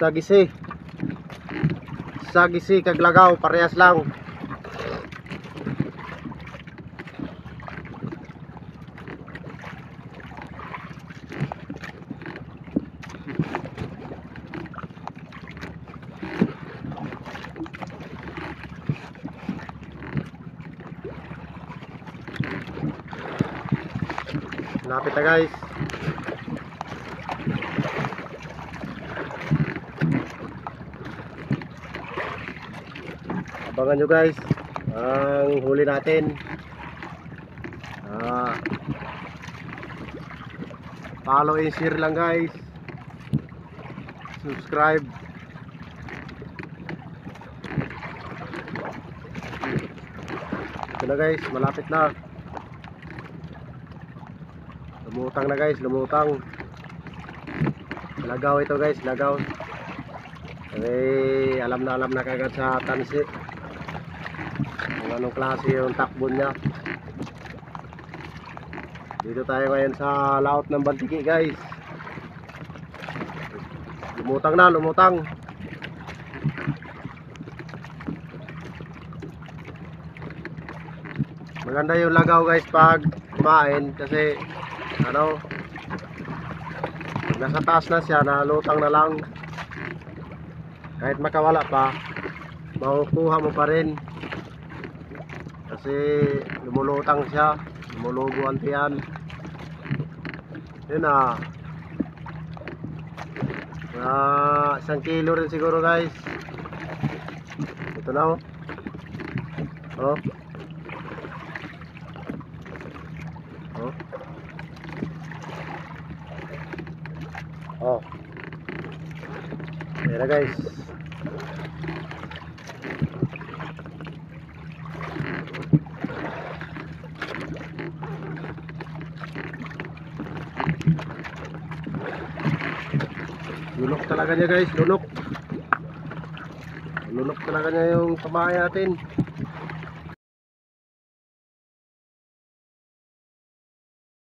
Sagisi. Sagisi kag lagaw parehas lang. Lapit na guys. Abangan nyo guys ang huli natin. Follow and share lang guys. Subscribe. Ito na guys, malapit na. Lumutang na guys, lumutang. Lagaw ito guys, lagaw. Alam na kagad sa tansi kung anong klase yung takbo niya. Dito tayo ngayon sa laot ng Bantigi guys. Lumutang na, lumutang. Maganda yung lagaw guys pag kumain kasi ano, nasa taas na siya, nalutang na lang. Kahit makawala pa, makukuha mo pa rin kasi lumulutang siya, lumulugo ang tiyan. Yun na, 1 kilo rin siguro guys. Ito na oh. Oh. Oh. Oh. Ayan na guys. Lunok talaga niya guys, lunok. Lunok talaga niya yung kamay natin.